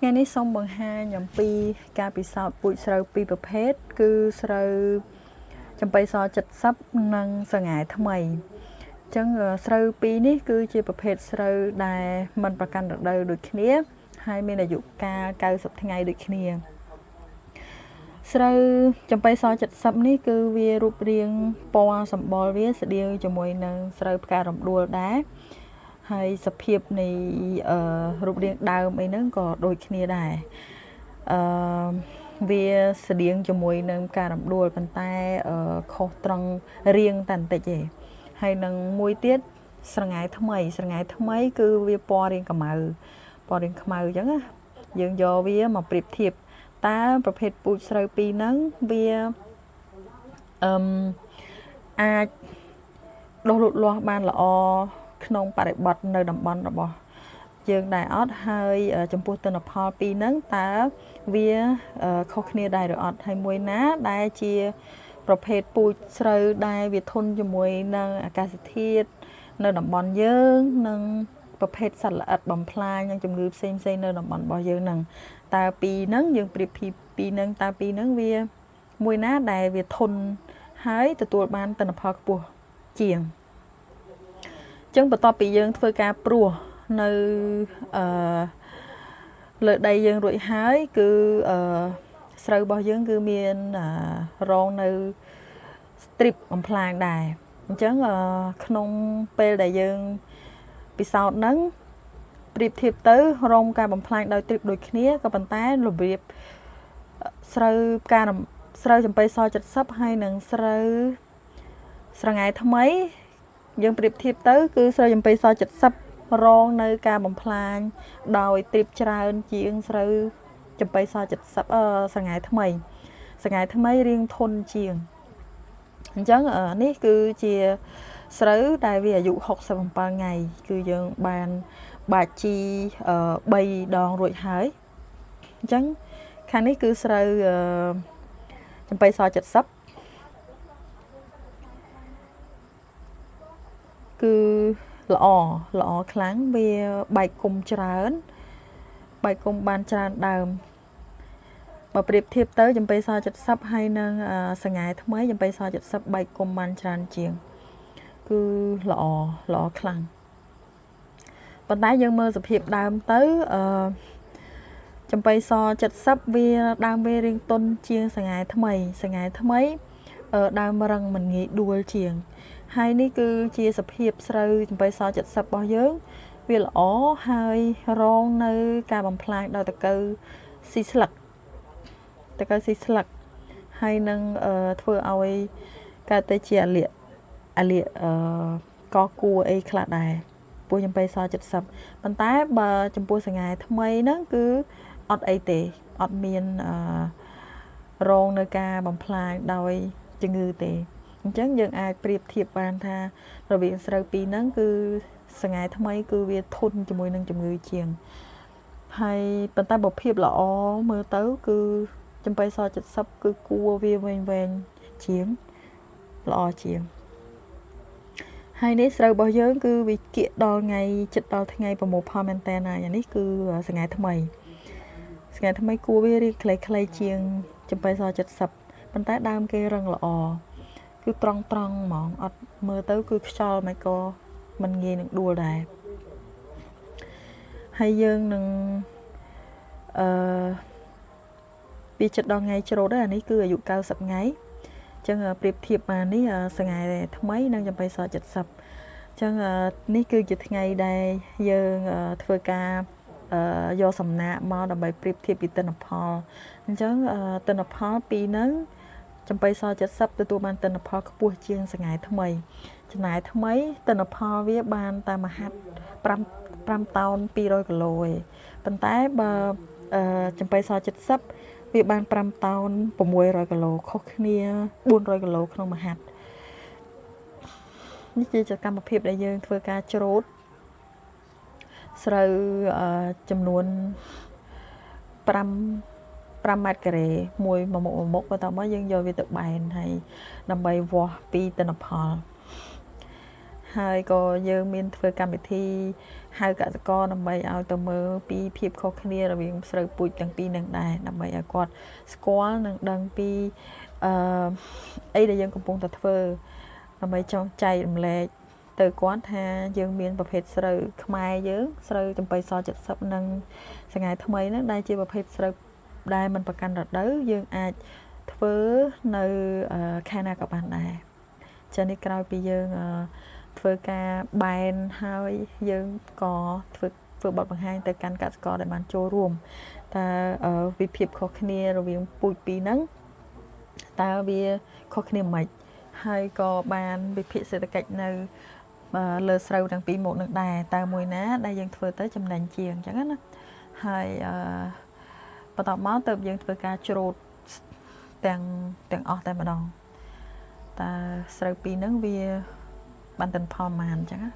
ថ្ងៃនេះសូមបង្ហាញអំពីការពិសោធន៍ពូជស្រូវពីរប្រភេទគឺស្រូវចំបៃស70និងសង្ហែថ្មីអញ្ចឹងស្រូវពីរនេះគឺជាប្រភេទស្រូវដែលមិនប្រកាន់រដូវដូចគ្នាហើយមានអាយុកាល90ថ្ងៃដូចគ្នាស្រូវចំបៃស70នេះគឺវារូបរាងពណ៌សម្បុរវាស្តៀងជាមួយនឹងស្រូវផ្ការំដួលដែរហើយសភាពនៃរូបរាងដើមអីហ្នឹងក៏ដូចគ្នាដែរវាស្តៀងជាមួយនឹងការរំដួលប៉ុន្តែខុសត្រង់រាងតែបន្តិចទេហើយនឹងមួយទៀតស្រងាយថ្មីគឺវាពណ៌រាងខ្មៅអញ្ចឹងណាយើងយកវាមកប្រៀបធៀបតើប្រភេទពូជស្រូវពីរហ្នឹងវាអាចដុះលូតលាស់បានល្អក្នុងបរិបទនៅតំបន់របស់យើងដែរអត់ហើយចំពោះទិន្នផលពីរហ្នឹងតើវាខុសគ្នាដែរឬអត់ហើយមួយណាដែលជាប្រភេទពូជស្រូវដែលវាធន់ជាមួយនឹងអាកាសធាតុនៅតំបន់យើងនិងប្រភេទសត្វល្អិតបំផ្លាញនិងជំងឺផ្សេងនៅតំបន់របស់យើងហ្នឹងតើពីរហ្នឹងយើងប្រៀបធៀបពីរហ្នឹងតើពីរហ្នឹងវាមួយណាដែលវាធន់ហើយទទួលបានទិន្នផលខ្ពស់ជាងអញ្ចឹងបន្ទាប់ពីយើងធ្វើការព្រោះនៅលើដីយើងរួចហើយគឺស្រូវរបស់យើងគឺមានរងនៅ strip បំផ្លាញដែរអញ្ចឹងក្នុងពេលដែលយើងពិសោធន៍ហ្នឹងប្រៀបធៀបទៅរងការបំផ្លាញដោយ strip ដូចគ្នាក៏ប៉ុន្តែរបៀបស្រូវចំបៃស70ហើយនិងស្រូវស្រងាយថ្មីយើងប្រៀបធៀបទៅគឺស្រូវចំបៃស70រងនៅការបំផ្លាញដោយទ្រីបច្រើនជាងស្រូវចំបៃស70ស្រងាយថ្មីរាងធន់ជាងអញ្ចឹងនេះគឺជាស្រូវដែលវាអាយុ67ថ្ងៃគឺយើងបានបាចជី3ដងរួចហើយអញ្ចឹងខាងនេះគឺស្រូវចំបៃស70គឺល្អខ្លាំងវាបែកគុំច្រើនបែកគុំបានច្រើនដើមបើប្រៀបធៀបទៅចំបៃស70ហើយនឹងសង្ហែថ្មីចំបៃស70បែកគុំបានច្រើនជាងគឺល្អខ្លាំងប៉ុន្តែយើងមើលសភាពដើមទៅចំបៃស70វាដើមវារាងទន់ជាងសង្ហែថ្មីដើមរឹងមិនងាយដួលជាងហើយនេះគឺជាសភាពស្រូវចំបៃស70របស់យើងវាល្អហើយរងនៅការបំផ្លាញដោយតកូវស៊ីស្លឹកហើយនឹងធ្វើឲ្យកើតទៅជាអាលៀកកគួរអីខ្លះដែរពោះចំបៃស70ប៉ុន្តែបើចំពោះសង្ហែថ្មីហ្នឹងគឺអត់អីទេអត់មានរងនៅការបំផ្លាញដោយជំងឺទេអញ្ចឹងយើងអាចប្រៀបធៀបបានថារវាងស្រូវពីរហ្នឹងគឺសង្ហែថ្មីគឺវាធន់ជាមួយនឹងជំងឺជាងហើយប៉ុន្តែបើភាពល្អមើលទៅគឺចំបៃស70គឺគួរវាវែងជាងល្អជាងហើយនេះស្រូវរបស់យើងគឺវាគៀកដល់ថ្ងៃចិត្តដល់ថ្ងៃប្រមូលផលមែនតើណានេះគឺសង្ហែថ្មីគួរវារៀងខ្លីជាងចំបៃស70ប៉ុន្តែដើមគេរឹងល្អគឺត្រង់ហ្មងអត់មើលទៅគឺខ្យល់មិនក៏មិនងាយនឹងដួលដែរហើយយើងនឹងពីចិត្តដល់ថ្ងៃច្រូតដែរអានេះគឺអាយុ90ថ្ងៃអញ្ចឹងប្រៀបធៀបមកនេះសង្ហែថ្មីនិងចំបៃស70អញ្ចឹងនេះគឺជាថ្ងៃដែលយើងធ្វើការយកសំណាកមកដើម្បីប្រៀបធៀបពីទិន្នផលអញ្ចឹងទិន្នផលពីរហ្នឹងចំបៃស70ទទួលបានទិន្នផលខ្ពស់ជាងសង្ហែថ្មីទិន្នផលវាបានតែមហាត់5តោន200គីឡូឯងប៉ុន្តែបើចំបៃស70វាបាន5តោន600គីឡូខុសគ្នា400គីឡូក្នុងមហាត់នេះជាសកម្មភាពដែលយើងធ្វើការច្រូតស្រូវចំនួន5ម៉ែត្រការ៉េមួយមុខបន្ទាប់មកយើងយកវាទៅបែនហើយដើម្បីវាស់ពីទិន្នផលហ ហើយក៏យើងមានធ្វើកម្មវិធីហៅកសិករដើម្បីឲ្យទៅមើលពីភាពខុសគ្នារវាងស្រូវពូជទាំងពីរនឹងដែរដើម្បីឲ្យគាត់ស្គាល់និងដឹងពីអីដែលយើងកំពុងតែធ្វើដើម្បីចង់ចែករំលែកទៅគាត់ថាយើងមានប្រភេទស្រូវខ្មែរយើងស្រូវចំបៃស70និងសង្ហែថ្មីហ្នឹងដែលជាប្រភេទស្រូវដែលมันប្រកាន់រដូវយើងអាចធ្វើនៅខែណាក៏បានដែរចានេះក្រោយពីយើងធ្វើការបែនហើយយើងក៏ធ្វើបទបង្ហាញទៅកាន់កសិករដែលបានចូលរួមតើវិភាពខុសគ្នារវាងពូជពីរហ្នឹងតើវាខុសគ្នាមិនហើយក៏បានវិភាគសេដ្ឋកិច្ចនៅលើស្រូវទាំងពីរមុខនឹងដែរតើមួយណាដែលយើងធ្វើទៅចំណេញជាងអញ្ចឹងណាហើយបន្ទាប់មកទៅយើងធ្វើការច្រូតទាំងអស់តែម្ដងតើស្រូវពីរហ្នឹងវាបានទិន្នផលប៉ុន្មានអញ្ចឹងណា